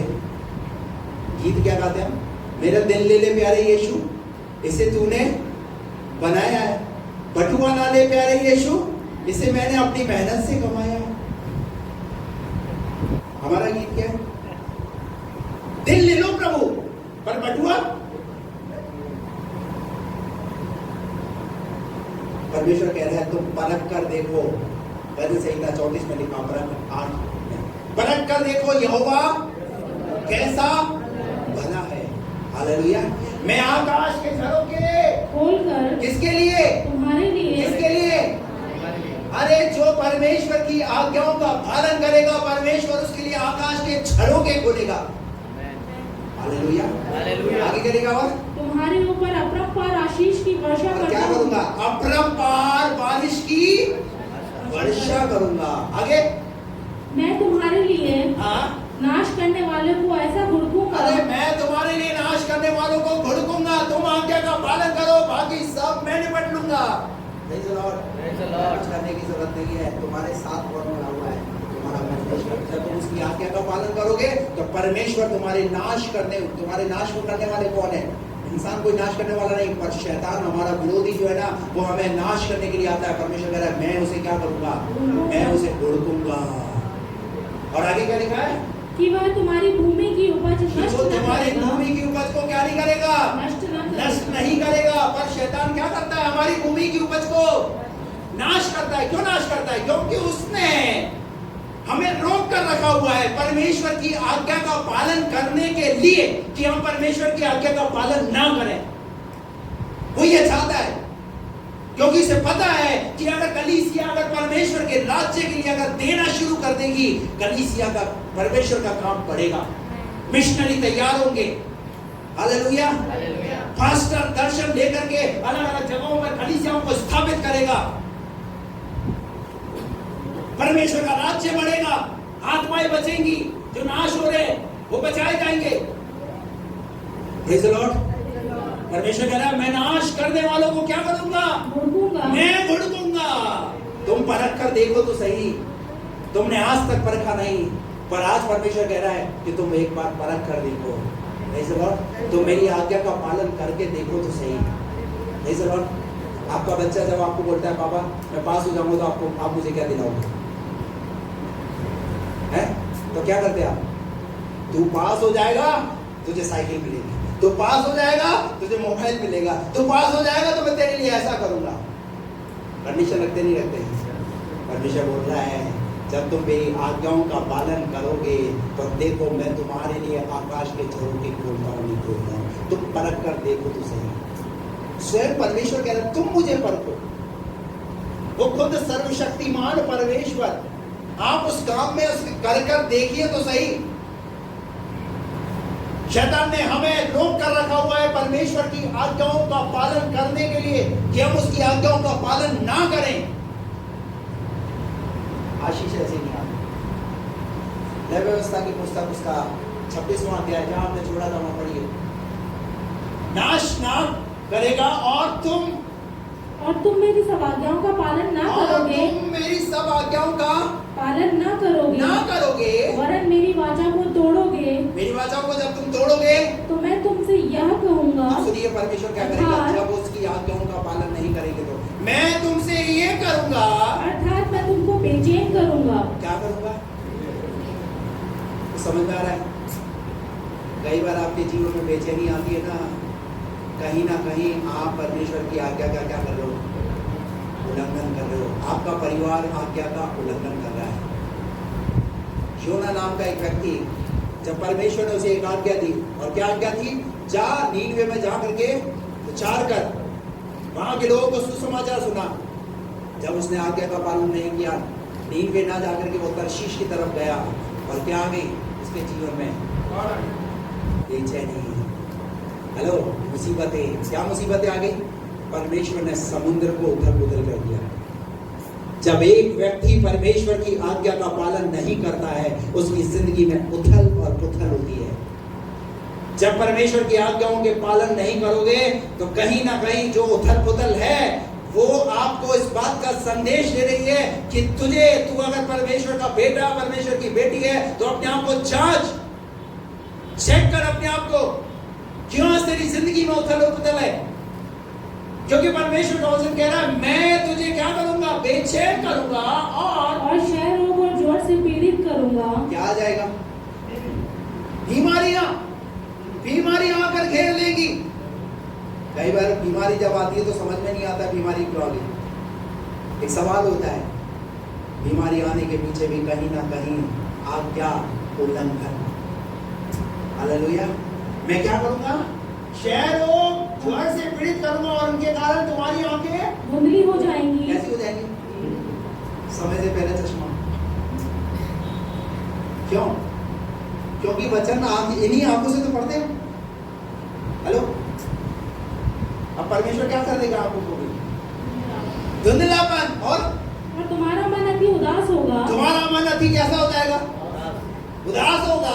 गीत क्या गाते हैं? मेरा दिल ले ले प्यारे यीशु, इसे तूने बनाया है। बटुआ ना ले प्यारे यीशु, इसे मैंने अपनी मेहनत से कमाया है। हमारा गीत क्या है? दिल ले लो प्रभु, पर बटुआ। परमेश्वर कह रहा है तुम परख कर देखो। पहले संहिता 34 में लिखा, परख 8 परख कर देखो यहोवा कैसा भला है। हालेलुया। मैं आकाश के झरोखे खोलकर। किसके लिए? तुम्हारे लिए। किसके लिए? अरे जो परमेश्वर की आज्ञाओं का पालन करेगा, परमेश्वर उसके लिए आकाश के झरोखे खोलेगा। हालेलुया। आगे करेगा और तुम्हारे ऊपर अपरंपार आशीष की वर्षा और क्या करूंगा? अपरंपार बारिश की वर्षा करूंगा। आगे मैं तुम्हारे लिए हाँ, नाश करने वाले को ऐसा भुड़कूंगा। अरे मैं तुम्हारे लिए नाश करने वालों को भुड़कूंगा। तुम आज्ञा का पालन करो, बाकी सब मैं निपट लूंगा। नाश करने की जरूरत नहीं है, तुम्हारे साथ कौन बना हुआ है? तुम्हारा परमेश्वर। जब तुम उसकी आज्ञा का पालन करोगे तो परमेश्वर तुम्हारे नाश को करने वाले कौन है? इंसान कोई नाश करने वाला नहीं, पर शैतान हमारा विरोधी जो है ना, वो हमें नाश करने के लिए आता है। परमेश्वर कह रहा है मैं उसे क्या करूंगा? मैं उसे भुड़कूंगा। और आगे क्या लिखा है? कि वह तुम्हारी भूमि की उपज नष्ट वो न तुम्हारी करेगा। भूमि की उपज को क्या नहीं करेगा? नष्ट नहीं करेगा। पर शैतान क्या करता है? हमारी भूमि की उपज को नाश करता है। क्यों नाश करता है? क्योंकि उसने हमें रोक कर रखा हुआ है परमेश्वर की आज्ञा का पालन करने के लिए, कि हम परमेश्वर की आज्ञा का पालन ना करें। वो ये चाहता है, क्योंकि इसे पता है कि अगर कलीसिया अगर परमेश्वर के राज्य के लिए अगर देना शुरू कर देगी, कलीसिया का परमेश्वर का काम बढ़ेगा, मिशनरी तैयार होंगे। हालेलुया। पास्टर दर्शन लेकर के अलग अलग जगहों पर कलीसियाओं को स्थापित करेगा, परमेश्वर का राज्य बढ़ेगा, आत्माएं बचेंगी, जो नाश हो रहे वो बचाए जाएंगे। Praise the Lord. परमेश्वर कह रहा है मैं नाश करने वालों को क्या करूंगा? भुड़कूंगा। मैं भुड़कूंगा। तुम परख कर देखो तो सही। तुमने आज तक परखा नहीं, पर आज परमेश्वर कह रहा है कि तुम एक बार परख कर देखो। Praise the Lord. तुम मेरी आज्ञा का पालन करके देखो तो सही। Praise the Lord. आपका बच्चा जब आपको बोलता है पापा मैं पास हो जाऊंगा, तो आप मुझे क्या दिलाओगे? है तो क्या करते आप? तू पास हो जाएगा तुझे साइकिल मिलेगी, तू पास हो जाएगा तुझे मोबाइल मिलेगा, तू पास हो जाएगा तो मैं तेरे लिए ऐसा करूंगा। कंडीशन रखते नहीं रखते। परमेश्वर बोल रहा है जब तुम मेरी आज्ञाओं का पालन करोगे तो देखो मैं तुम्हारे लिए आकाश के झरोखे खोलता हूँ, नहीं खोलता हूँ। तुम परख कर देखो तो सही। स्वयं परमेश्वर कह रहा है तुम मुझे परखो। वो खुद सर्वशक्तिमान परमेश्वर, आप उस काम में उसके कर देखिए तो सही। शैतान ने हमें रोक कर रखा हुआ है परमेश्वर की आज्ञाओं का पालन करने के लिए, कि हम उसकी आज्ञाओं का पालन ना करें। आशीष ऐसे नहीं आती। नई व्यवस्था की पुस्तक उसका 26वां अध्याय जहां हमने छोड़ा था वहां पढ़िए। नाश ना करेगा और तुम मेरी सब आज्ञाओं का पालन ना करोगे। तुम मेरी सब आज्ञाओं का पालन ना करोगे। वरन मेरी वाचा को तोड़ोगे। मेरी वाचा को जब तुम तोड़ोगे तो मैं तुमसे यह कहूंगा। सुनिए परमेश्वर क्या करेगा जब उसकी आज्ञाओं का पालन नहीं करेंगे तो मैं तुमसे ये करूंगा, अर्थात मैं तुमको बेचैन करूंगा। क्या करूंगा? तो समझ में आ रहा है? कई बार आपके जीवन में बेचैनी आती है ना कहीं आप परमेश्वर की आज्ञा का क्या कर रहे हो? उल्लंघन कर रहे हो। आपका परिवार आज्ञा का उल्लंघन कर रहा है। योना नाम का एक व्यक्ति, जब परमेश्वर ने उसे एक आज्ञा दी, और क्या आज्ञा थी? जा नीनवे में जा करके प्रचार कर, वहां के लोगों को सुसमाचार सुना। जब उसने आज्ञा का पालन नहीं किया, नीनवे ना जाकर के वो तर्शीश की तरफ गया, और क्या आ गई उसके जीवन में? बेचैनी। हेलो, मुसीबतें, क्या मुसीबतें आ गई? परमेश्वर ने समुद्र को उथल पुथल कर दिया। जब एक व्यक्ति परमेश्वर की आज्ञा का पालन नहीं करता है, उसकी जिंदगी में उथल और पुथल होती है। जब परमेश्वर की आज्ञाओं के पालन नहीं करोगे तो कहीं ना कहीं जो उथल पुथल है वो आपको इस बात का संदेश दे रही है कि तू अगर परमेश्वर का बेटा, परमेश्वर की बेटी है तो अपने आप को जांच, चेक कर अपने आप को, क्यों तेरी जिंदगी में उथल पुथल है? क्योंकि परमेश्वर का वचन कह रहा है, मैं तुझे क्या करूंगा? बेचैन करूंगा और शहरों को जोर से पीड़ित करूंगा। क्या आ जाएगा? बीमारियां आकर घेर लेगी। कई बार बीमारी जब आती है तो समझ में नहीं आता बीमारी क्यों आ गई। एक सवाल होता है, बीमारी आने के पीछे भी कहीं ना कहीं आज्ञा उल्लंघन। हालेलुया। मैं क्या करूंगा? शहरों ज्वर से पीड़ित करूंगा और उनके कारण तुम्हारी आंखें धुंधली हो जाएंगी। कैसी हो जाएंगी? समय से पहले चश्मा। क्यों? क्योंकि वचन इन्हीं आंखों से तो पढ़ते हैं। हेलो, अब परमेश्वर क्या कर देगा आंखों को? धुंधलापन। और तुम्हारा मन अति उदास होगा। तुम्हारा मन अति कैसा हो जाएगा? उदास होगा।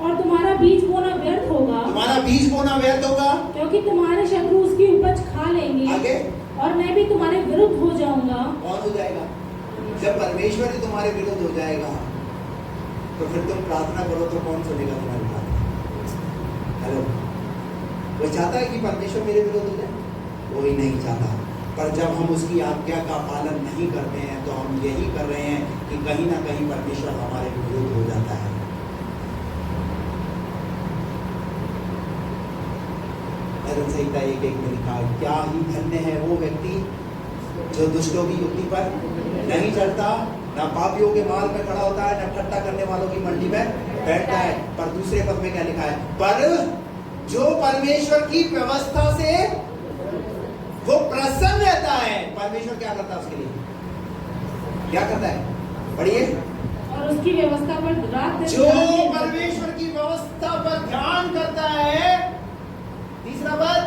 और तुम्हारा बीज बोना व्यर्थ होगा। तुम्हारा बीज बोना व्यर्थ होगा, क्योंकि तुम्हारे शत्रु उसकी उपज खा लेंगे। आगे? और मैं भी तुम्हारे विरुद्ध हो जाऊंगा। कौन हो जाएगा? जब परमेश्वर ही तुम्हारे विरुद्ध हो जाएगा तो फिर तुम प्रार्थना करो तो कौन सुनेगा तुम्हारी प्रार्थना? हेलो, वो चाहता है कि परमेश्वर मेरे विरुद्ध हो जाए? कोई नहीं चाहता। पर जब हम उसकी आज्ञा का पालन नहीं करते हैं तो हम यही कर रहे हैं कि कहीं ना कहीं परमेश्वर हमारे विरुद्ध हो जाता है। भजन संहिता 1:1 में लिखा है, क्या ही धन्य है वो व्यक्ति जो दुष्टों की युक्ति पर नहीं चढ़ता, ना पापियों के मार्ग में खड़ा होता है, ना ठट्टा करने वालों की मंडी में बैठता है। पर दूसरे पद में क्या लिखा है? पर जो परमेश्वर की व्यवस्था से वो प्रसन्न रहता है। परमेश्वर क्या करता है उसके लिए? क्या करता है? पढ़िए। और उसकी व्यवस्था पर रात दिन जो परमेश्वर की व्यवस्था पर ध्यान करता है। तीसरा पद,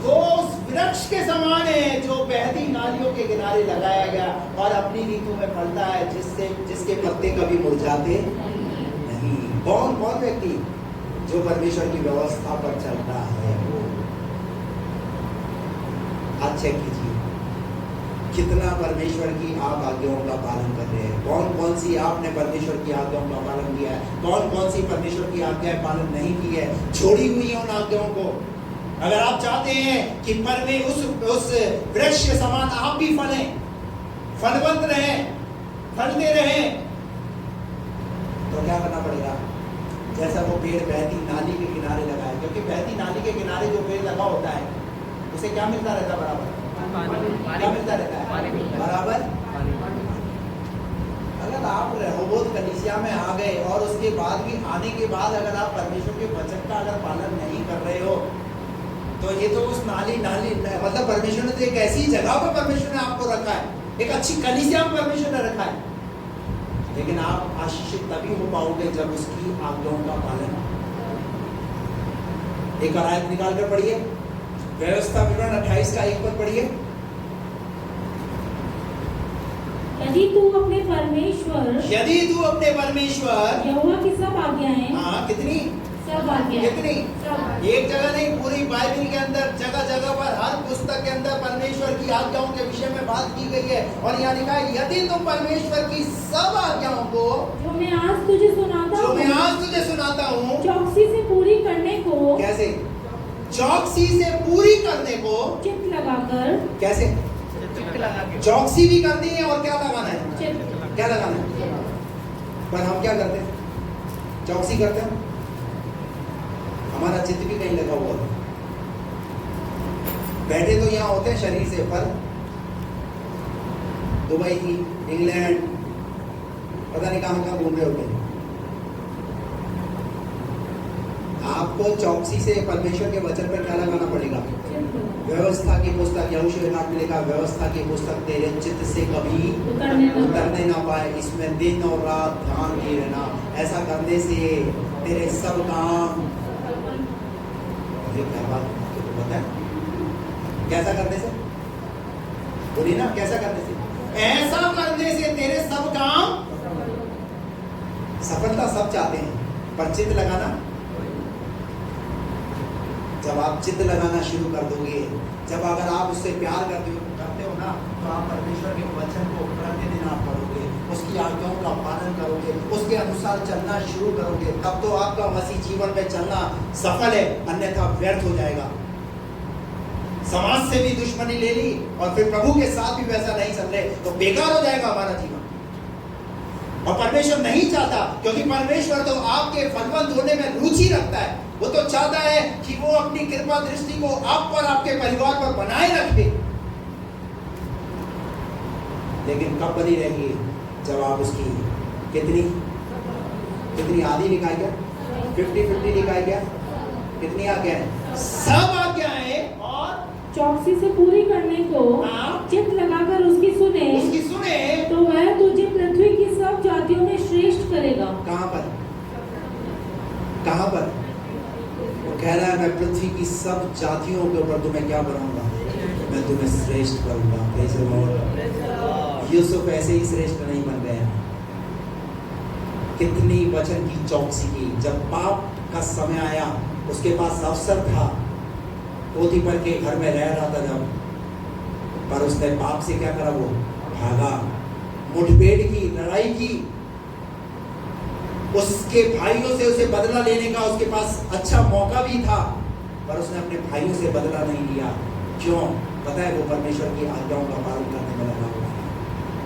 वो उस वृक्ष के समान है जो बहती नालियों के किनारे लगाया गया और अपनी ऋतु में फलता है, जिसके पत्ते कभी मुरझाते नहीं। कौन व्यक्ति? जो परमेश्वर की व्यवस्था पर चलता है। आज चेक कीजिए कितना परमेश्वर की आप आज्ञाओं का पालन कर रहे हैं। कौन सी आपने परमेश्वर की आज्ञाओं का पालन किया है? कौन सी परमेश्वर की आज्ञाएं पालन नहीं की है, छोड़ी हुई है उन आज्ञाओं को। अगर आप चाहते हैं कि उस वृक्ष के समान आप भी फलें, फलवंत रहें, फलते रहें, तो क्या करना पड़ेगा? जैसा वो पेड़ बहती नाली के किनारे लगा है, क्योंकि बहती नाली के किनारे जो पेड़ लगा होता है उसे क्या मिलता रहता है? बराबर क्या मिलता रहता है? बराबर। अगर आप रहोबोत कलीसिया में आ गए और उसके बाद भी आने के बाद अगर आप परमेश्वर के वचन का अगर पालन नहीं कर रहे हो तो ये तो उस नाली मतलब परमेश्वर ने तो एक ऐसी जगह पर परमेश्वर ने आपको रखा है, एक अच्छी कलीसिया में परमेश्वर ने रखा है, लेकिन आप आशीषित तभी हो पाओगे जब उसकी आज्ञाओं का पालन। एक और आयत निकाल कर पढ़िए, व्यवस्था विवरण 28 का 1 पद पढ़िए। यदि तू अपने परमेश्वर यहोवा की सब आज्ञाएं, कितनी? सब आज्ञाएं, कितनी? एक जगह नहीं, पूरी बाइबल के अंदर जगह जगह पर हर पुस्तक के अंदर परमेश्वर की आज्ञाओं के विषय में बात की गई है। और यहाँ लिखा है, यदि तुम परमेश्वर की सब आज्ञाओं को जो मैं आज तुझे सुनाता हूँ चौकसी से पूरी करने को। कैसे? चौकसी से पूरी करने को चित्त लगाकर। कैसे? चौकसी भी करनी है और क्या लगाना है? क्या लगाना है? पर हम क्या करते हैं? चौकसी करते हैं, हमारा चित्त भी कहीं लगा हुआ है। बैठे तो यहाँ होते हैं शरीर से, पर दुबई, इंग्लैंड, पता नहीं कहाँ घूम रहे होते हैं। आपको चौकसी से परमेश्वर के वचन पर क्या लगाना पड़ेगा? व्यवस्था की पुस्तक, यहोशू में लिखा, व्यवस्था की पुस्तक तेरे चित्त से कभी उतरने ना पाए, इसमें दिन और रात ध्यान किए रहना। ऐसा करने से तेरे सब काम, क्या बात तो पता है कैसा करने से, बोली ना, कैसा करने से? ऐसा करने से तेरे सब काम, सफलता सब चाहते हैं पर चित्त लगाना, जब आप चित्त लगाना शुरू कर दोगे, जब अगर आप उससे प्यार करते हो ना, तो आप परमेश्वर के वचन को प्रतिदिन आप पढ़ोगे, उसकी आज्ञाओं का पालन करोगे, उसके अनुसार चलना शुरू करोगे, तब तो आपका मसीह जीवन में चलना सफल है, अन्यथा व्यर्थ हो जाएगा। समाज से भी दुश्मनी ले ली और फिर प्रभु के साथ भी वैसा नहीं चल रहे तो बेकार हो जाएगा हमारा जीवन। और परमेश्वर नहीं चाहता, क्योंकि परमेश्वर तो आपके फलवंत होने में रुचि रखता है। वो तो चाहता है कि वो अपनी कृपा दृष्टि को आप पर, आपके परिवार पर बनाए रखे। लेकिन कब बनी रहेगी? जब आप उसकी कितनी आधी निकाय क्या, 50-50 निकाय क्या, कितनी आज्ञाएं? सब आज्ञाएं और चौकसी से पूरी करने को चित्त लगाकर उसकी सुने तो वह तुझे पृथ्वी की सब जातियों में श्रेष्ठ करेगा। कहां पर? वो कह रहा है मैं पृथ्वी की सब जातियों के ऊपर तुम्हें क्या बनाऊंगा? मैं तुम्हें श्रेष्ठ करूंगा। Praise the Lord. यूसुफ ऐसे ही श्रेष्ठ नहीं बन गए। कितनी वचन की चौकसी की। जब पाप का समय आया, उसके पास अवसर था, पोतीफर के घर में रह रहा था जब, पर उसने पाप से क्या करा? वो भागा, मुठभेड़ की, लड़ाई की, उसके भाइयों से उसे बदला लेने का उसके पास अच्छा मौका भी था, पर उसने अपने भाइयों से बदला नहीं लिया। क्यों? पता है, वो परमेश्वर की आज्ञाओं का पालन करने में लगा हुआ है,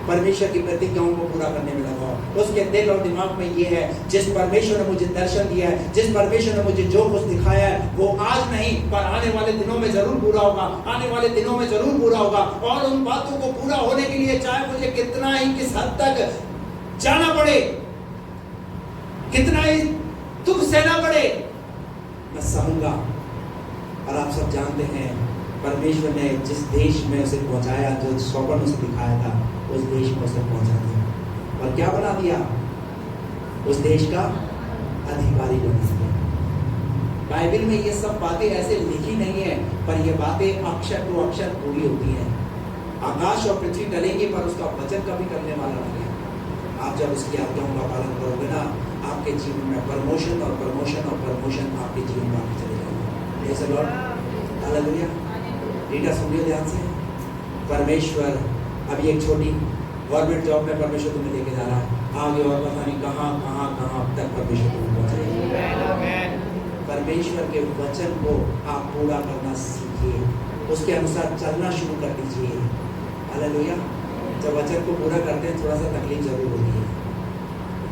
परमेश्वर की प्रतिज्ञाओं को पूरा करने में लगा हुआ। उसके दिल और दिमाग में ये है, जिस परमेश्वर ने मुझे दर्शन दिया है, जिस परमेश्वर ने मुझे जो कुछ दिखाया है, वो आज नहीं पर आने वाले दिनों में जरूर पूरा होगा, आने वाले दिनों में जरूर पूरा होगा। और उन बातों को पूरा होने के लिए चाहे मुझे कितना ही, किस हद तक जाना पड़े, कितना ही दुख सहना पड़े, मैं सहूंगा। और आप सब जानते हैं, परमेश्वर ने जिस देश में उसे पहुंचाया, जो स्वप्न उसे दिखाया था, उस देश में उसे पहुंचा दिया। और क्या बना दिया? उस देश का अधिकारी बना दिया। बाइबल में ये सब बातें ऐसे लिखी नहीं है, पर ये बातें अक्षर टू अक्षर पूरी होती हैं। आकाश और पृथ्वी टलेंगे, पर उसका वचन कभी टलने वाला नहीं है। आप जब उसकी आज्ञाओं का पालन करोगे ना, आपके जीवन में प्रमोशन और प्रमोशन और प्रमोशन आपके जीवन में आगे चले जाएंगे। Praise the Lord. Hallelujah. Rita सुनिए ध्यान से। परमेश्वर अभी एक छोटी गवर्नमेंट जॉब में परमेश्वर तुम्हें लेके जा रहा है, आगे और पता नहीं कहाँ तक परमेश्वर तुम्हें पहुंचाएगा। परमेश्वर के वचन को आप पूरा करना सीखिए, उसके अनुसार चलना शुरू कर दीजिए। हालेलुया। जब वचन को पूरा करते हैं, थोड़ा सा तकलीफ जरूर होती है,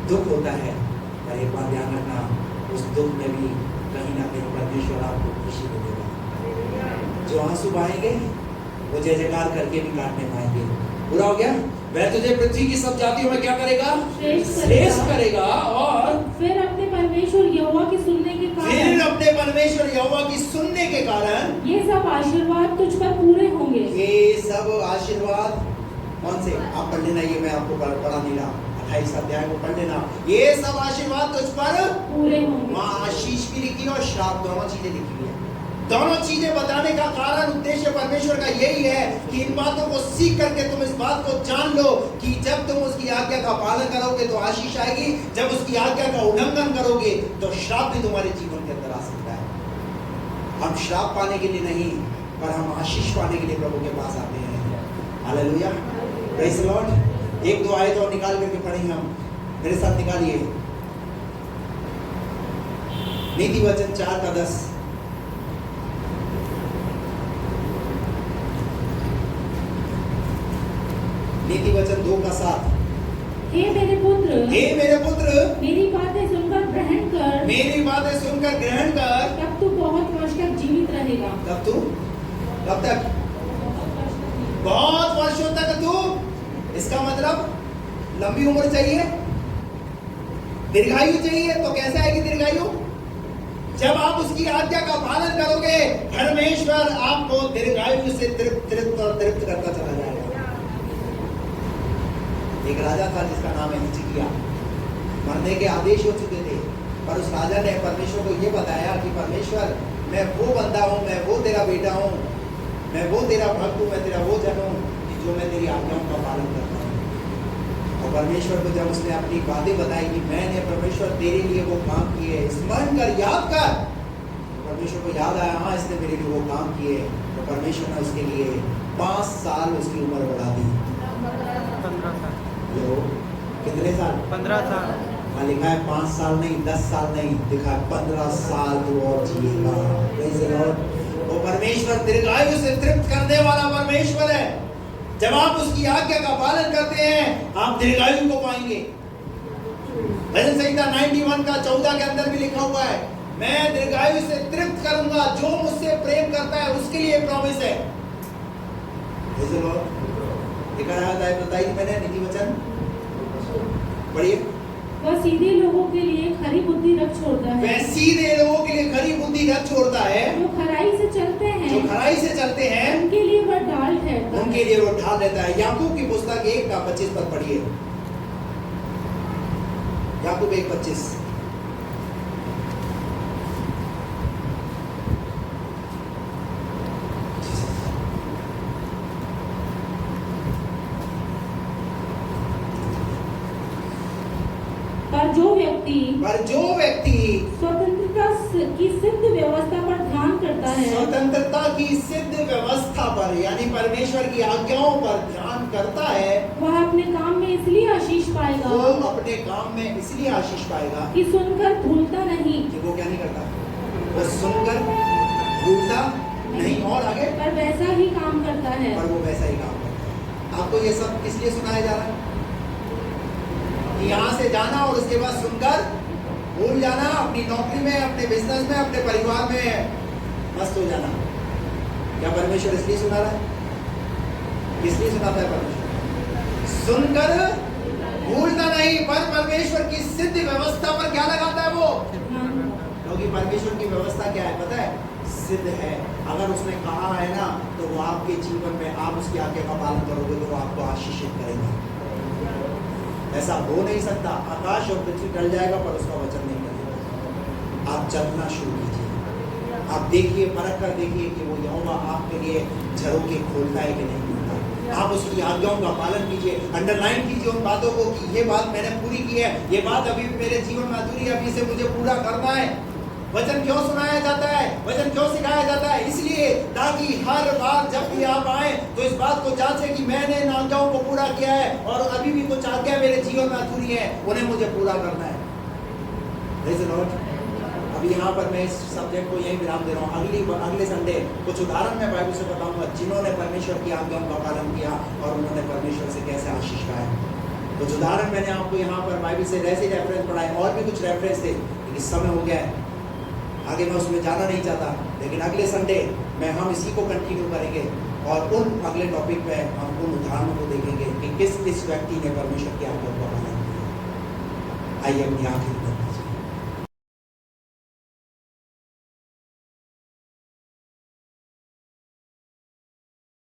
दुख होता है, पर एक बात ध्यान रखना, उस दुख में भी कहीं ना कहीं परमेश्वर आपको खुशी को देगा। जो आंसू बहाएंगे वो जय जयकार करके भी काट नहीं पाएंगे। पूरा हो गया? वह तुझे पृथ्वी की सब जातियों में क्या करेगा? श्रेष्ठ करेगा। और फिर अपने परमेश्वर यहोवा की सुनने के कारण ये सब आशीर्वाद तुझ पर पूरे होंगे। ये सब आशीर्वाद कौन से? आप पढ़ लेना, ये मैं आपको पढ़ा नहीं रहा, 28 अध्याय को पढ़ लेना। ये सब आशीर्वाद तुझ पर पूरे होंगे। वहाँ आशीष भी लिखी और श्राप, दोनों चीजें लिखी हुई है। दोनों चीजें बताने का कारण, उद्देश्य परमेश्वर का यही है कि इन बातों को सीख करके तुम इस बात को जान लो कि जब तुम उसकी आज्ञा का पालन करोगे तो आशीष आएगी, जब उसकी आज्ञा का उल्लंघन करोगे तो श्राप भी तुम्हारे जीवन के अंदर आ सकता है। हम श्राप पाने के लिए नहीं, पर हम आशीष पाने के लिए प्रभु के पास आते हैं। हालेलुया। Praise the Lord. एक दो आयत और निकाल करके पढ़ेंगे हम, मेरे साथ निकालिए। नीति वचन 4:10। नीति वचन 2:7। हे मेरे पुत्र, मेरी बातें सुनकर ग्रहण कर, तब तू बहुत वर्ष तक जीवित रहेगा। कब तक? बहुत वर्षों तक तू। इसका मतलब लंबी उम्र चाहिए, दीर्घायु चाहिए। तो कैसे आएगी दीर्घायु? जब आप उसकी आज्ञा का पालन करोगे, परमेश्वर आपको दीर्घायु से तृप्त करता चला जाएगा। एक राजा था जिसका नाम है हिजकिय्याह। मरने के आदेश हो चुके थे, पर उस राजा ने परमेश्वर को यह बताया कि परमेश्वर, मैं वो बंदा हूं, मैं वो तेरा बेटा हूं, मैं वो तेरा भक्त हूं, मैं तेरा वो जन हूं कि जो मैं तेरी आज्ञाओं का पालन करता हूं। और परमेश्वर को जब उसने अपनी बातें बताई कि मैंने परमेश्वर तेरे लिए वो काम किए, स्मरण कर, याद कर, परमेश्वर को याद आया, हाँ इसने मेरे लिए वो काम किए। तो परमेश्वर ने उसके लिए 5 साल उसकी उम्र बढ़ा दी। 15 साल। जो कितने साल? 15 साल। हाँ, लिखा है 5 साल नहीं, 10 साल नहीं, लिखा है 15 साल तू और जिएगा। Praise the Lord। वो परमेश्वर दीर्घायु से तृप्त करने वाला परमेश्वर है। जब आप उसकी आज्ञा का पालन करते हैं, आप दीर्घायु को पाएंगे। भजन संहिता 91 का 14 के अंदर भी लिखा हुआ है, मैं दीर्घायु से तृप्त करूंगा, जो मुझसे प्रेम करता है उसके लिए प्रॉमिस है। Praise the Lord। लिखा है, बताइए मैंने नीति वचन पढ़िए। वह सीधे लोगों के लिए खरी बुद्धि रख छोड़ता है। वह सीधे लोगों के लिए खरी बुद्धि रख छोड़ता है। जो खराई से चलते हैं, जो खराई से चलते हैं, उनके लिए वह ढाल ठहरता है। उनके लिए वो ढाल रहता है। याकूब की पुस्तक 1 का 25 पद पढ़िए। याकूब 1:25। पर जो व्यक्ति स्वतंत्रता की सिद्ध व्यवस्था पर ध्यान करता है, स्वतंत्रता की सिद्ध व्यवस्था पर यानी परमेश्वर की आज्ञाओं पर ध्यान करता है, वह अपने काम में इसलिए आशीष पाएगा, वो अपने काम में इसलिए आशीष पाएगा कि सुनकर भूलता नहीं। कि वो क्या नहीं करता, वो सुनकर भूलता नहीं और आगे पर वैसा ही काम करता है। और वो वैसा ही काम करता है। आपको ये सब किस लिए सुनाया जा रहा है? कि यहाँ से जाना और उसके बाद सुनकर भूल जाना, अपनी नौकरी में, अपने बिजनेस में, अपने परिवार में मस्त हो जाना। क्या परमेश्वर इसलिए सुना रहा है? किस लिए सुनाता है परमेश्वर? सुनकर भूलता नहीं, पर परमेश्वर की सिद्ध व्यवस्था पर क्या लगाता है वो? क्योंकि परमेश्वर की व्यवस्था क्या है पता है? सिद्ध है। अगर उसने कहा है ना, तो वो आपके जीवन में, आप उसकी आज्ञा का पालन करोगे तो वो आपको आशीषित करेगा। ऐसा हो नहीं सकता। आकाश और पृथ्वी टल जाएगा पर उसका वचन नहीं टलेगा। आप चलना शुरू कीजिए। आप देखिए, परख कर देखिए कि वो यहोवा आपके लिए झरोखे खोलता है कि नहीं खोलता। आप उसकी आज्ञाओं का पालन कीजिए। अंडरलाइन कीजिए उन बातों को कि ये बात मैंने पूरी की है, ये बात अभी भी मेरे जीवन में अधूरी है, अभी से मुझे पूरा करना है। वचन क्यों सुनाया जाता है? वचन क्यों सिखाया जाता है? इसलिए ताकि हर बार जब भी आप आए तो इस बात को जांचें कि मैंने इन आज्ञाओं को पूरा किया है और अभी भी कुछ आज्ञा मेरे जीवन में अधूरी है, उन्हें मुझे पूरा करना है। Praise the Lord। अभी यहाँ पर मैं इस सब्जेक्ट को यही विराम दे रहा हूँ। अगले संडे कुछ उदाहरण मैं बाइबल से बताऊंगा जिन्होंने परमेश्वर की आज्ञाओं का पालन किया और उन्होंने परमेश्वर से कैसे आशीष पाया। कुछ उदाहरण मैंने आपको यहाँ पर बाइबल से ऐसे रेफरेंस पढ़ाए, और भी कुछ रेफरेंस थे, लेकिन समय हो गया है, आगे मैं उसमें जाना नहीं चाहता। लेकिन अगले संडे में हम इसी को कंटिन्यू करेंगे और उन अगले टॉपिक पे हम उन उदाहरणों को देखेंगे कि किस व्यक्ति ने परमेश्वर की आज्ञा का पालन किया। आइए अपनी आंखें बंद